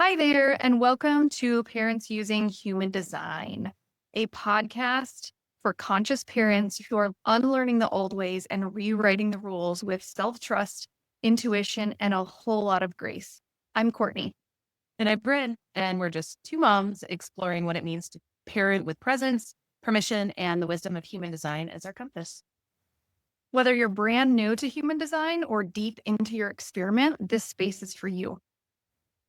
Hi there, and welcome to Parents Using Human Design, a podcast for conscious parents who are unlearning the old ways and rewriting the rules with self trust, intuition, and a whole lot of grace. I'm Courtney. And I'm Bryn, and we're just two moms exploring what it means to parent with presence, permission, and the wisdom of human design as our compass. Whether you're brand new to human design or deep into your experiment, this space is for you.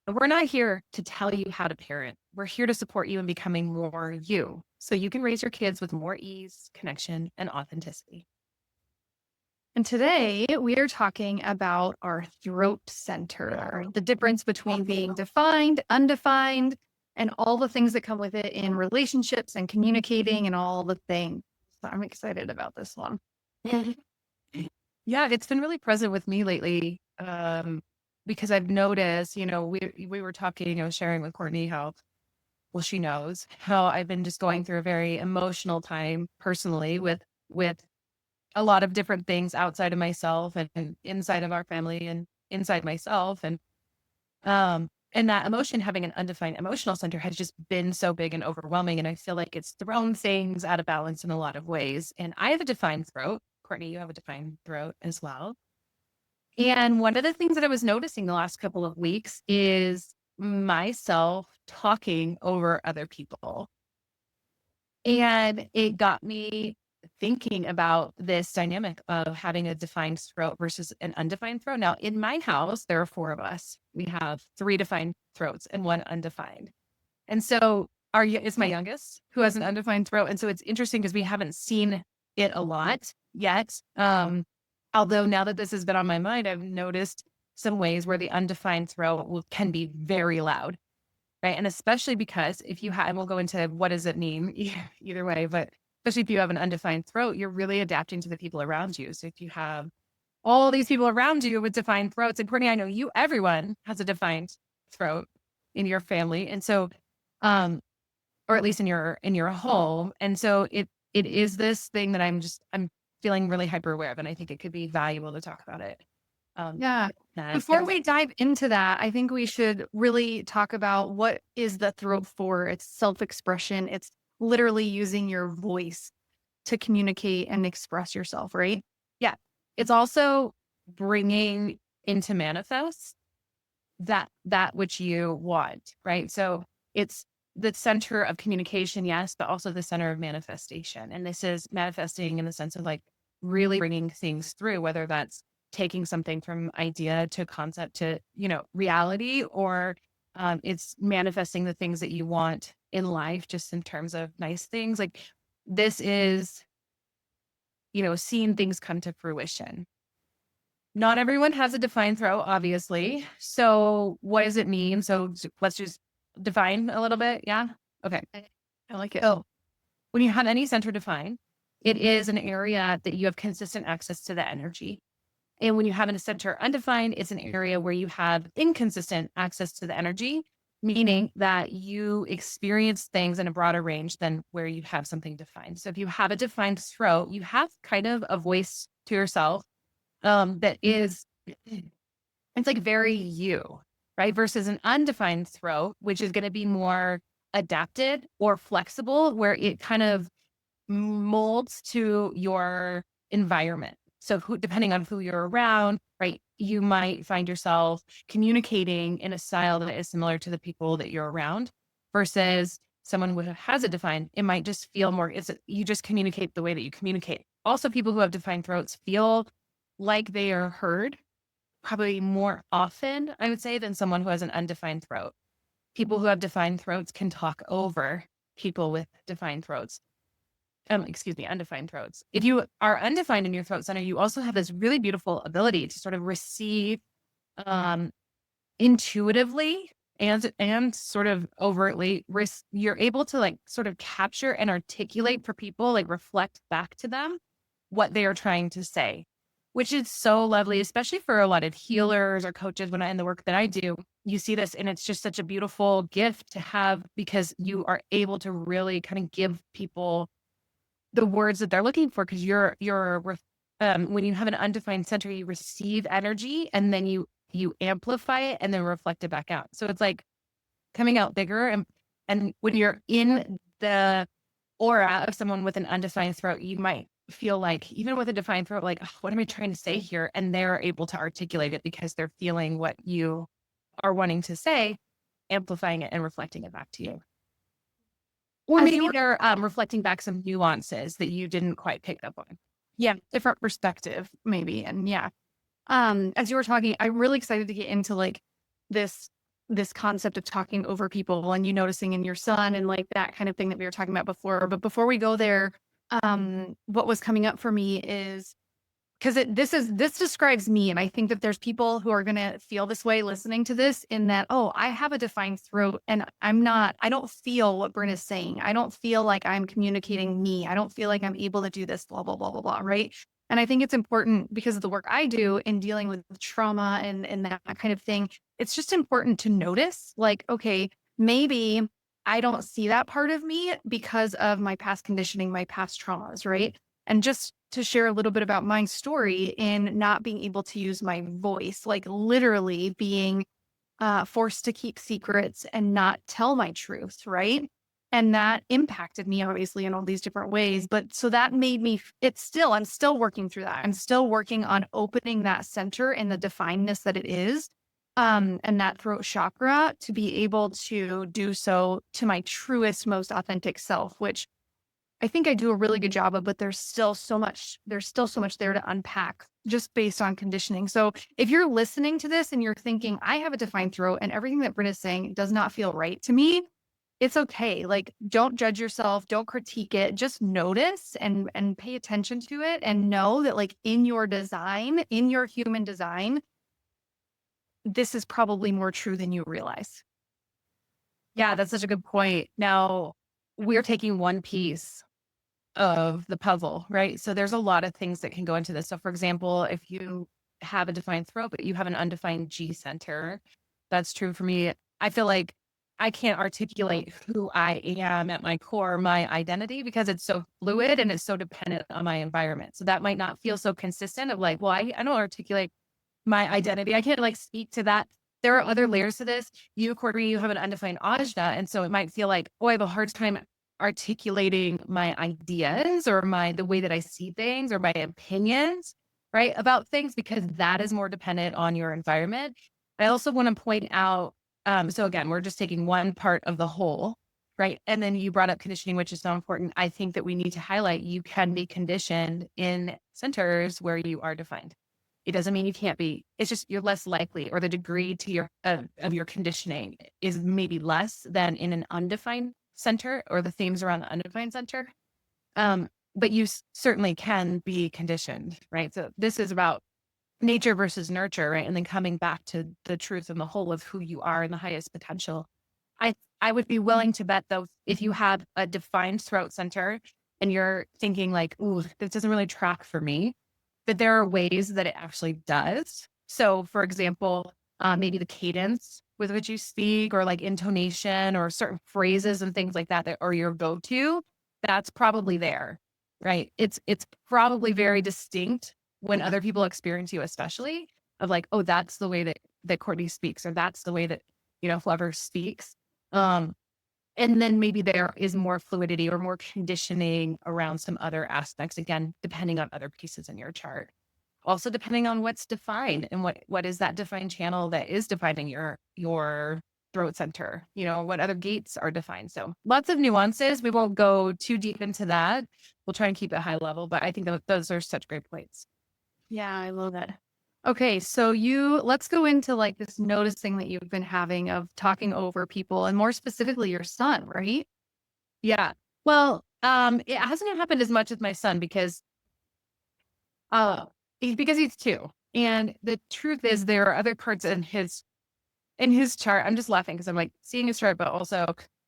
And we're not here to tell you how to parent. We're here to support you in becoming more you, so you can raise your kids with more ease, connection, and authenticity. And today we are talking about our throat center, the difference between being defined, undefined, and all the things that come with it in relationships and communicating and all the things. So I'm excited about this one. Yeah, it's been really present with me lately because I've noticed, we were talking, I was sharing with Courtney how, well, she knows how I've been just going through a very emotional time personally with a lot of different things outside of myself and inside of our family and inside myself. And that emotion, having an undefined emotional center, has just been so big and overwhelming. And I feel like it's thrown things out of balance in a lot of ways. And I have a defined throat. Courtney, you have a defined throat as well. And one of the things that I was noticing the last couple of weeks is myself talking over other people. And it got me thinking about this dynamic of having a defined throat versus an undefined throat. Now, in my house, there are four of us. We have three defined throats and one undefined. And so is my youngest who has an undefined throat. And so it's interesting because we haven't seen it a lot yet. Although now that this has been on my mind, I've noticed some ways where the undefined throat can be very loud. Right. And especially because if you have, and we'll go into what does it mean either way, but especially if you have an undefined throat, you're really adapting to the people around you. So if you have all these people around you with defined throats, and Courtney, I know everyone has a defined throat in your family. And so, or at least in your home. And so it is this thing that I'm feeling really hyper aware of. And I think it could be valuable to talk about it. Yeah. Before we dive into that, I think we should really talk about what is the throat for. It's self-expression. It's literally using your voice to communicate and express yourself, right? Yeah. It's also bringing into manifest that which you want, right? So it's the center of communication, yes, but also the center of manifestation. And this is manifesting in the sense of like really bringing things through, whether that's taking something from idea to concept to, reality, or it's manifesting the things that you want in life, just in terms of nice things. Like this is, seeing things come to fruition. Not everyone has a defined throat, obviously. So what does it mean? So let's just define a little bit. Yeah. Okay. I like it. So when you have any center defined, it is an area that you have consistent access to the energy. And when you have a center undefined, it's an area where you have inconsistent access to the energy, meaning that you experience things in a broader range than where you have something defined. So if you have a defined throat, you have kind of a voice to yourself that is, it's like very you, right? Versus an undefined throat, which is going to be more adapted or flexible, where it kind of molds to your environment. So depending on who you're around, right, you might find yourself communicating in a style that is similar to the people that you're around versus someone who has a defined, it might just feel more, you just communicate the way that you communicate. Also, people who have defined throats feel like they are heard probably more often, I would say, than someone who has an undefined throat. People who have defined throats can talk over people with defined throats. Undefined throats. If you are undefined in your throat center, you also have this really beautiful ability to sort of receive intuitively and sort of overtly. You're able to like sort of capture and articulate for people, like reflect back to them what they are trying to say, which is so lovely, especially for a lot of healers or coaches. When I in the work that I do, you see this, and it's just such a beautiful gift to have because you are able to really kind of give people the words that they're looking for. Because when you have an undefined center, you receive energy and then you amplify it and then reflect it back out. So it's like coming out bigger. And when you're in the aura of someone with an undefined throat, you might feel like, even with a defined throat, like, "Oh, what am I trying to say here?" And they're able to articulate it because they're feeling what you are wanting to say, amplifying it and reflecting it back to you. Or maybe they're reflecting back some nuances that you didn't quite pick up on. Yeah, different perspective maybe. And yeah. As you were talking, I'm really excited to get into like this this concept of talking over people and you noticing in your son and like that kind of thing that we were talking about before. But before we go there, what was coming up for me is because this describes me, and I think that there's people who are gonna feel this way listening to this, in that, oh, I have a defined throat and I don't feel what Bryn is saying. I don't feel like I'm communicating me. I don't feel like I'm able to do this, blah, blah, blah, blah, blah. Right. And I think it's important because of the work I do in dealing with trauma and that kind of thing. It's just important to notice, like, okay, maybe I don't see that part of me because of my past conditioning, my past traumas, right? And just to share a little bit about my story in not being able to use my voice, like literally being forced to keep secrets and not tell my truth, right? And that impacted me obviously in all these different ways. But so that made me, I'm still working through that. I'm still working on opening that center and the definedness that it is. And that throat chakra to be able to do so to my truest, most authentic self, which I think I do a really good job of, but there's still so much there to unpack just based on conditioning. So if you're listening to this and you're thinking, I have a defined throat and everything that Bryn is saying does not feel right to me, it's okay. Like, don't judge yourself, don't critique it, just notice and pay attention to it and know that like in your design, in your human design, this is probably more true than you realize. Yeah, that's such a good point. Now, we're taking one piece of the puzzle, right? So there's a lot of things that can go into this. So for example, if you have a defined throat, but you have an undefined G center, that's true for me. I feel like I can't articulate who I am at my core, my identity, because it's so fluid and it's so dependent on my environment. So that might not feel so consistent of like, well, I don't articulate my identity. I can't like speak to that. There are other layers to this. You, Courtney, you have an undefined ajna. And so it might feel like, oh, I have a hard time articulating my ideas or the way that I see things or my opinions, right, about things, because that is more dependent on your environment. I also want to point out, so again, we're just taking one part of the whole, right? And then you brought up conditioning, which is so important. I think that we need to highlight you can be conditioned in centers where you are defined. It doesn't mean you can't be. It's just you're less likely, or the degree to your of your conditioning is maybe less than in an undefined center, or the themes around the undefined center. But you certainly can be conditioned, right? So this is about nature versus nurture, right? And then coming back to the truth and the whole of who you are and the highest potential. I would be willing to bet, though, if you have a defined throat center and you're thinking like, ooh, this doesn't really track for me, that there are ways that it actually does. So for example, maybe the cadence with which you speak, or like intonation or certain phrases and things like that, that are your go-to, that's probably there, right? It's probably very distinct when other people experience you, especially of like, oh, that's the way that Courtney speaks, or that's the way that, whoever speaks. And then maybe there is more fluidity or more conditioning around some other aspects, again, depending on other pieces in your chart. Also, depending on what's defined and what is that defined channel that is defining your throat center, what other gates are defined. So lots of nuances. We won't go too deep into that. We'll try and keep it high level, but I think those are such great points. Yeah, I love that. Okay, so let's go into like this noticing that you've been having of talking over people and more specifically your son, right? Yeah. Well, it hasn't happened as much with my son because he's 2. And the truth is there are other parts in his chart. I'm just laughing because I'm like seeing his chart, but also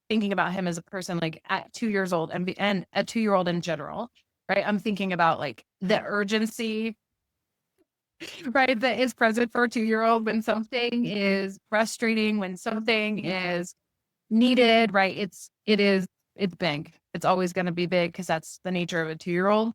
thinking about him as a person, like at 2 years old and a 2-year-old in general, right? I'm thinking about like the urgency, right, that is present for a 2-year-old when something is frustrating, when something is needed, right? It's big. It's always going to be big because that's the nature of a 2-year-old.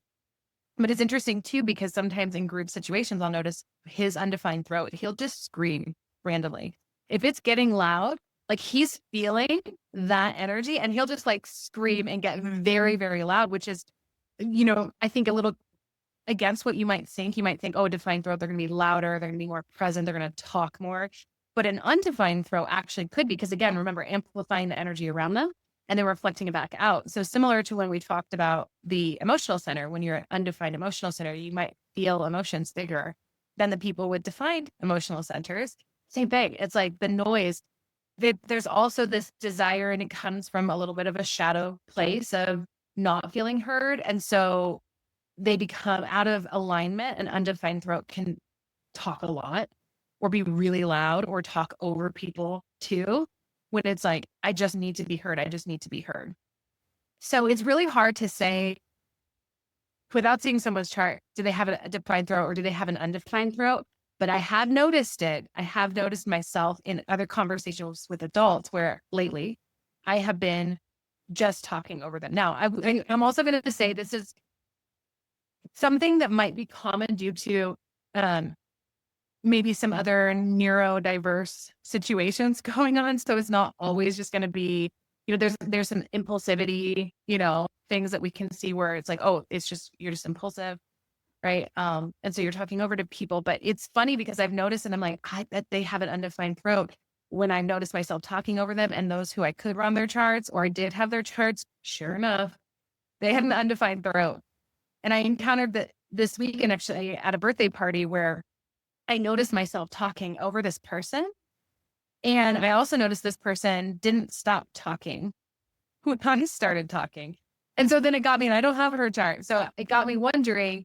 But it's interesting too, because sometimes in group situations, I'll notice his undefined throat, he'll just scream randomly. If it's getting loud, Like he's feeling that energy and he'll just like scream and get very, very loud, which is, I think a little against what you might think. You might think, oh, defined throat, they're going to be louder, they're going to be more present, they're going to talk more. But an undefined throat actually could be, because again, remember, amplifying the energy around them and then reflecting it back out. So similar to when we talked about the emotional center, when you're at undefined emotional center, you might feel emotions bigger than the people with defined emotional centers. Same thing. It's like the noise. There's also this desire, and it comes from a little bit of a shadow place of not feeling heard. And so they become out of alignment. An undefined throat can talk a lot or be really loud or talk over people too, when it's like, I just need to be heard. I just need to be heard. So it's really hard to say without seeing someone's chart, do they have a defined throat or do they have an undefined throat? But I have noticed it. I have noticed myself in other conversations with adults where lately I have been just talking over them. Now, I'm also going to say this is something that might be common due to maybe some other neurodiverse situations going on. So it's not always just going to be, there's some impulsivity, things that we can see where it's like, oh, you're just impulsive. Right. And so you're talking over to people, but it's funny because I've noticed, and I'm like, I bet they have an undefined throat when I notice myself talking over them, and those who I could run their charts or I did have their charts, sure enough, they had an undefined throat. And I encountered that this weekend actually at a birthday party where I noticed myself talking over this person. And I also noticed this person didn't stop talking when I started talking. And so then it got me, and I don't have her chart. So it got me wondering,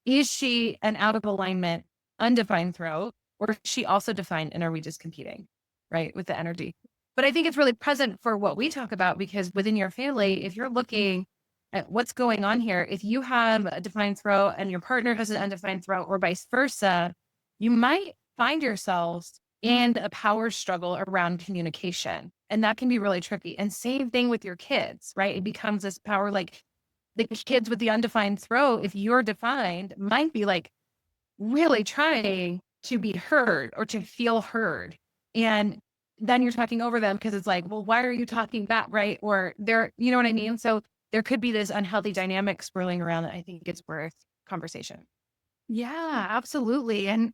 is she an out of alignment, undefined throat, or is she also defined? And are we just competing, right, with the energy? But I think it's really present for what we talk about, because within your family, if you're looking at what's going on here, if you have a defined throat and your partner has an undefined throat, or vice versa, you might find yourselves in a power struggle around communication. And that can be really tricky. And same thing with your kids, right? It becomes this power, like the kids with the undefined throat, if you're defined, might be like really trying to be heard or to feel heard. And then you're talking over them because it's like, well, why are you talking back? Right. Or you know what I mean? So there could be this unhealthy dynamic swirling around that I think it's worth conversation. Yeah, absolutely. And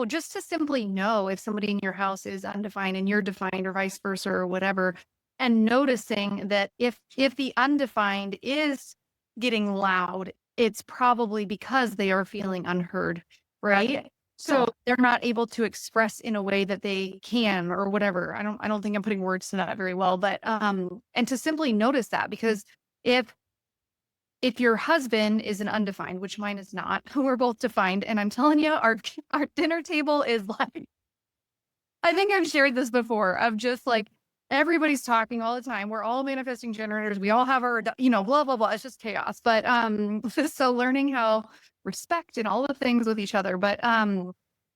just to simply know if somebody in your house is undefined and you're defined, or vice versa, or whatever, and noticing that if the undefined is getting loud, it's probably because they are feeling unheard, right? So they're not able to express in a way that they can, or whatever. I don't think I'm putting words to that very well, but and to simply notice that, because if your husband is an undefined, which mine is not, we're both defined. And I'm telling you, our dinner table is like, I think I've shared this before, of just like, everybody's talking all the time. We're all manifesting generators. We all have our, blah, blah, blah. It's just chaos. But so learning how respect and all the things with each other. But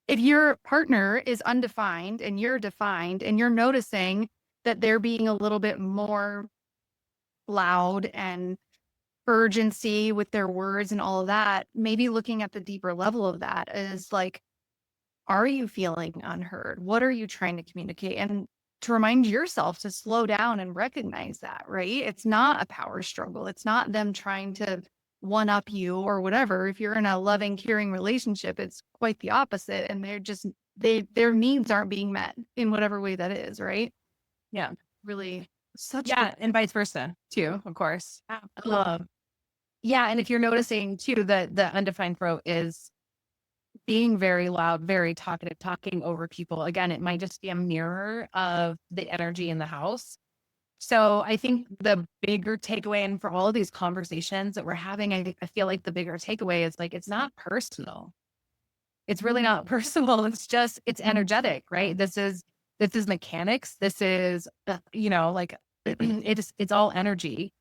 if your partner is undefined and you're defined, and you're noticing that they're being a little bit more loud and urgency with their words and all of that, maybe looking at the deeper level of that is like, are you feeling unheard? What are you trying to communicate? And to remind yourself to slow down and recognize that, right? It's not a power struggle. It's not them trying to one up you or whatever. If you're in a loving, caring relationship, it's quite the opposite. And their needs aren't being met in whatever way that is, right? Yeah. Really such Yeah. And vice versa too, of course. yeah. Yeah. And if you're noticing too, that the undefined throat is being very loud, very talkative, talking over people, again, it might just be a mirror of the energy in the house. So I think the bigger takeaway, and for all of these conversations that we're having, I feel like the bigger takeaway is like, it's not personal. It's really not personal. It's energetic, right? This is mechanics. This is, like it's all energy.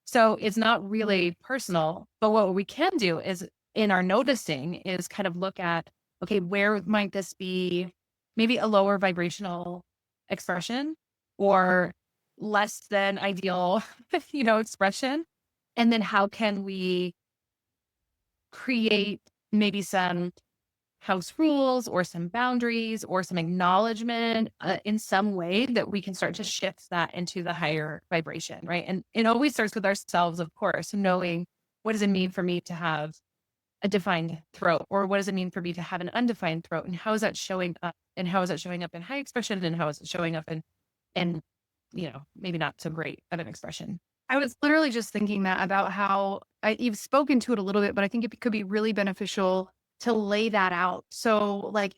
So it's not really personal, but what we can do is, in our noticing, is kind of look at, okay, where might this be maybe a lower vibrational expression or less than ideal, expression? And then how can we create maybe some house rules or some boundaries or some acknowledgement in some way that we can start to shift that into the higher vibration, right? And it always starts with ourselves, of course, knowing what does it mean for me to have a defined throat, or what does it mean for me to have an undefined throat, and how is that showing up, and how is that showing up in high expression, and how is it showing up in maybe not so great of an expression. I was literally just thinking that about how you've spoken to it a little bit, but I think it could be really beneficial to lay that out. So, like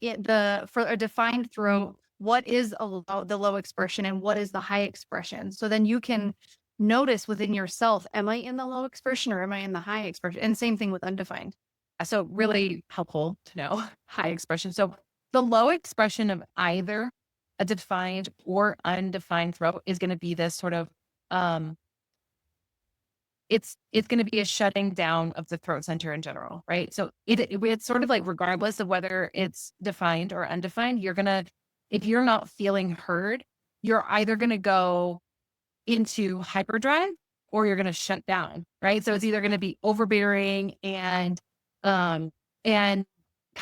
for a defined throat, what is the low expression and what is the high expression? So then you can notice within yourself, am I in the low expression or am I in the high expression? And same thing with undefined. So really helpful to know high expression. So the low expression of either a defined or undefined throat is going to be this sort of it's going to be a shutting down of the throat center in general, right? So it's sort of like regardless of whether it's defined or undefined, if you're not feeling heard, you're either going to go into hyperdrive or you're going to shut down, right? So it's either going to be overbearing and kind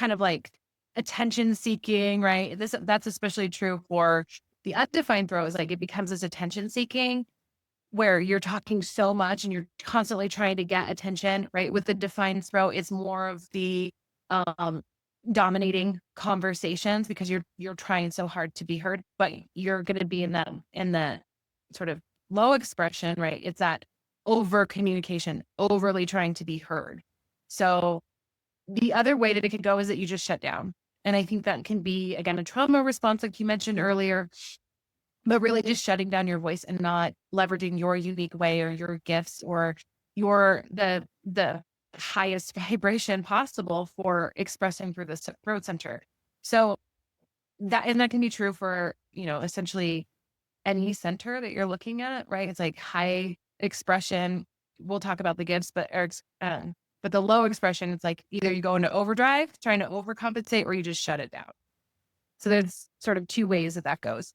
of like attention seeking, right? That's especially true for the undefined throat, is like it becomes this attention seeking where you're talking so much and you're constantly trying to get attention, right? With the defined throat, it's more of the dominating conversations because you're trying so hard to be heard, but you're going to be in the sort of low expression, right? It's that over communication, overly trying to be heard. So the other way that it could go is that you just shut down. And I think that can be, again, a trauma response, like you mentioned earlier, but really just shutting down your voice and not leveraging your unique way or your gifts or the highest vibration possible for expressing through the throat center. So that can be true for, essentially any center that you're looking at, right? It's like high expression. We'll talk about the gifts, but the low expression, it's like either you go into overdrive, trying to overcompensate, or you just shut it down. So there's sort of two ways that goes.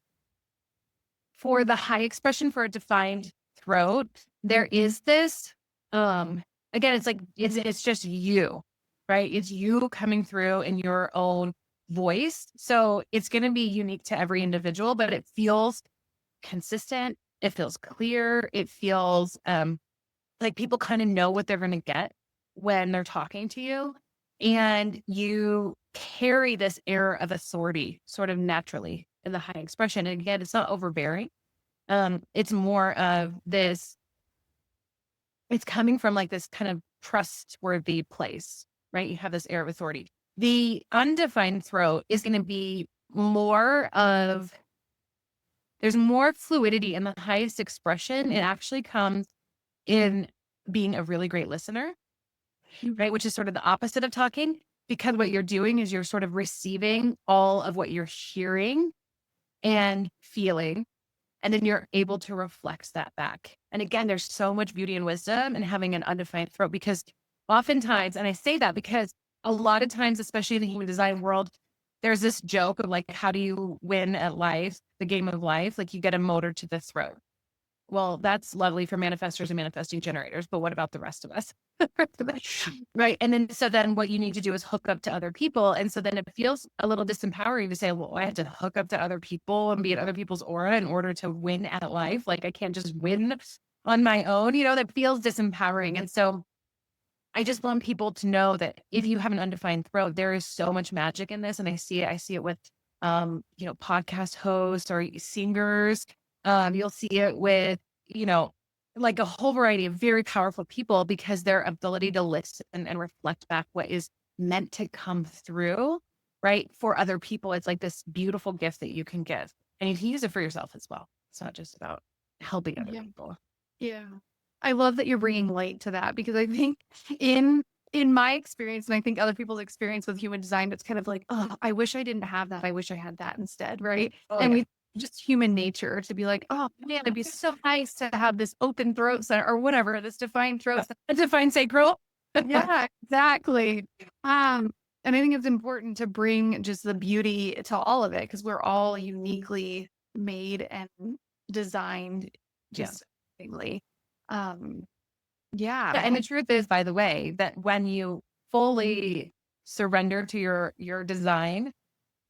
For the high expression for a defined throat, there is this, again, it's like, it's just you, right? It's you coming through in your own voice. So it's going to be unique to every individual, but it feels consistent. It feels clear. It feels like people kind of know what they're going to get when they're talking to you. And you carry this air of authority sort of naturally in the high expression. And again, it's not overbearing. It's more of this, it's coming from like this kind of trustworthy place, right? You have this air of authority. The undefined throat is going to be more of, there's more fluidity in the highest expression. It actually comes in being a really great listener, right? Which is sort of the opposite of talking, because what you're doing is you're sort of receiving all of what you're hearing and feeling, and then you're able to reflect that back. And again, there's so much beauty and wisdom in having an undefined throat, because oftentimes, and I say that because a lot of times, especially in the human design world, there's this joke of like, how do you win at life, the game of life? Like you get a motor to the throat. Well, that's lovely for manifestors and manifesting generators, but what about the rest of us? Right. And then what you need to do is hook up to other people. And so then it feels a little disempowering to say, well, I have to hook up to other people and be in other people's aura in order to win at life. Like I can't just win on my own, that feels disempowering. And so I just want people to know that if you have an undefined throat, there is so much magic in this. And I see it with, podcast hosts or singers. You'll see it with, like a whole variety of very powerful people, because their ability to listen and reflect back what is meant to come through, right? For other people, it's like this beautiful gift that you can give, and you can use it for yourself as well. It's not just about helping other people. Yeah. I love that you're bringing light to that, because I think in my experience, and I think other people's experience with human design, it's kind of like, oh, I wish I didn't have that. I wish I had that instead. Right. Oh, and yeah. we just human nature to be like, oh man, it'd be so nice to have this open throat center or whatever, this defined throat center. A defined sacral. Yeah, exactly. And I think it's important to bring just the beauty to all of it, because we're all uniquely made and designed just amazingly. Yeah. And the truth is, by the way, that when you fully surrender to your design,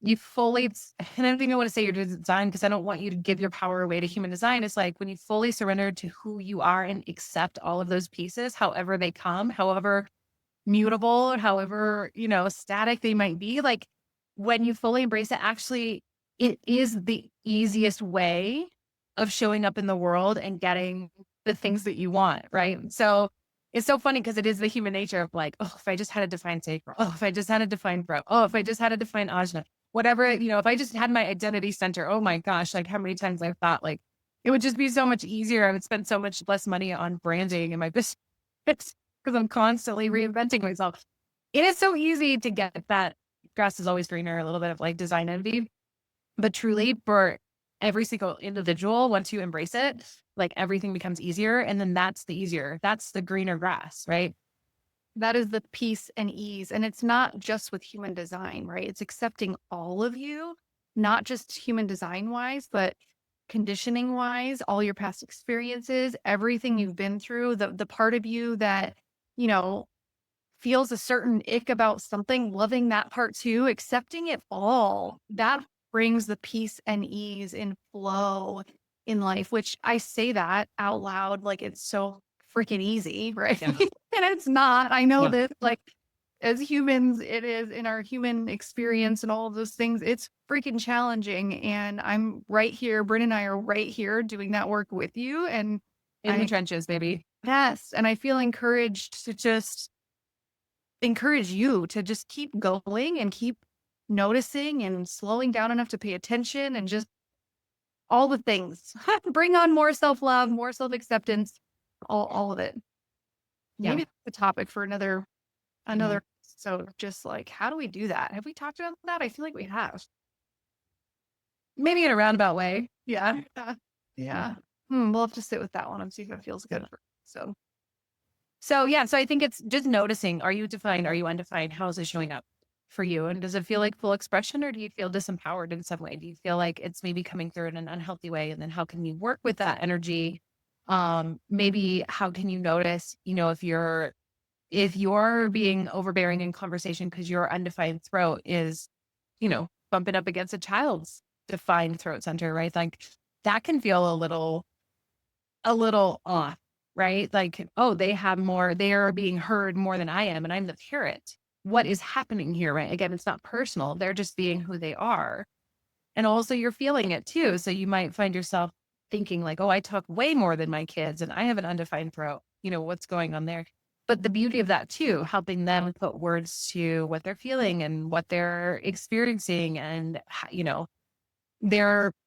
you fully, and I don't even want to say your design because I don't want you to give your power away to human design. It's like when you fully surrender to who you are and accept all of those pieces, however they come, however mutable, however, static they might be, like when you fully embrace it, actually, it is the easiest way of showing up in the world and getting the things that you want. Right. So it's so funny because it is the human nature of like, oh, if I just had a defined sacral, oh, if I just had a defined throat, oh, if I just had a defined ajna, whatever, if I just had my identity center, oh my gosh, like how many times I've thought like it would just be so much easier. I would spend so much less money on branding and my business because I'm constantly reinventing myself. It is so easy to get that grass is always greener, a little bit of like design envy, but truly for every single individual, once you embrace it, like everything becomes easier. And then that's the greener grass, right? That is the peace and ease. And it's not just with human design, right? It's accepting all of you, not just human design wise, but conditioning wise, all your past experiences, everything you've been through, the part of you that, you know, feels a certain ick about something, loving that part too, accepting it all. That brings the peace and ease and flow in life, which I say that out loud like it's so freaking easy, right? Yeah. And it's not. I know Yeah. this, like as humans, it is in our human experience and all of those things, it's freaking challenging. And I'm right here. Bryn and I are right here doing that work with you. And In the trenches, baby. yes. And I feel encouraged to just encourage you to just keep going and keep noticing and slowing down enough to pay attention and just all the things. Bring on more self-love, more self-acceptance, all of it. Yeah. Maybe that's the topic for another Mhm. so just like how do we do that? Have we talked about that? I feel like we have. Maybe in a roundabout way. Yeah. Yeah. We'll have to sit with that one and see if it feels good. So yeah, so I think it's just noticing, are you defined? Are you undefined? How is it showing up for you? And does it feel like full expression or do you feel disempowered in some way? Do you feel like it's maybe coming through in an unhealthy way? And then how can you work with that energy? Maybe how can you notice, if you're being overbearing in conversation because your undefined throat is, bumping up against a child's defined throat center, right? Like that can feel a little off, right? Like, oh, they are being heard more than I am, and I'm the parent. What is happening here, right? Again, it's not personal. They're just being who they are. And also you're feeling it too. So you might find yourself thinking like, oh, I talk way more than my kids and I have an undefined throat. What's going on there? But the beauty of that too, helping them put words to what they're feeling and what they're experiencing and,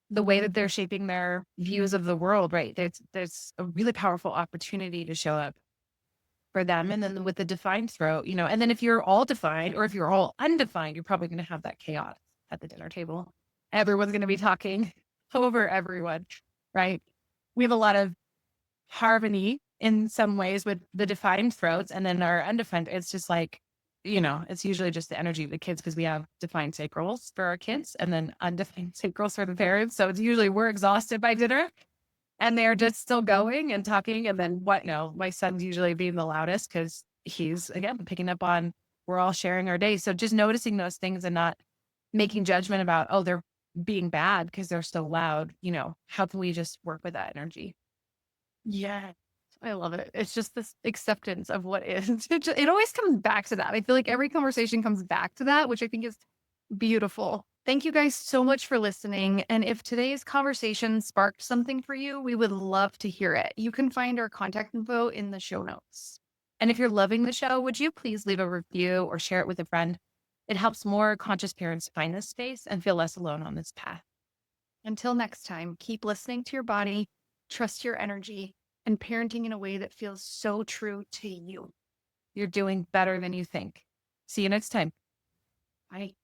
the way that they're shaping their views of the world, right? There's a really powerful opportunity to show up for them. And then with the defined throat, and then if you're all defined or if you're all undefined, you're probably going to have that chaos at the dinner table. Everyone's going to be talking over everyone, right? We have a lot of harmony in some ways with the defined throats, and then our undefined, it's just like, it's usually just the energy of the kids because we have defined sacrals for our kids and then undefined sacrals for the parents. So it's usually we're exhausted by dinner and they're just still going and talking. And then my son's usually being the loudest because he's, again, picking up on, we're all sharing our day. So just noticing those things and not making judgment about, oh, they're being bad because they're so loud. How can we just work with that energy? Yeah. I love it. It's just this acceptance of what is. It always comes back to that. I feel like every conversation comes back to that, which I think is beautiful. Thank you guys so much for listening. And if today's conversation sparked something for you, we would love to hear it. You can find our contact info in the show notes. And if you're loving the show, would you please leave a review or share it with a friend? It helps more conscious parents find this space and feel less alone on this path. Until next time, keep listening to your body, trust your energy, and parenting in a way that feels so true to you. You're doing better than you think. See you next time. Bye.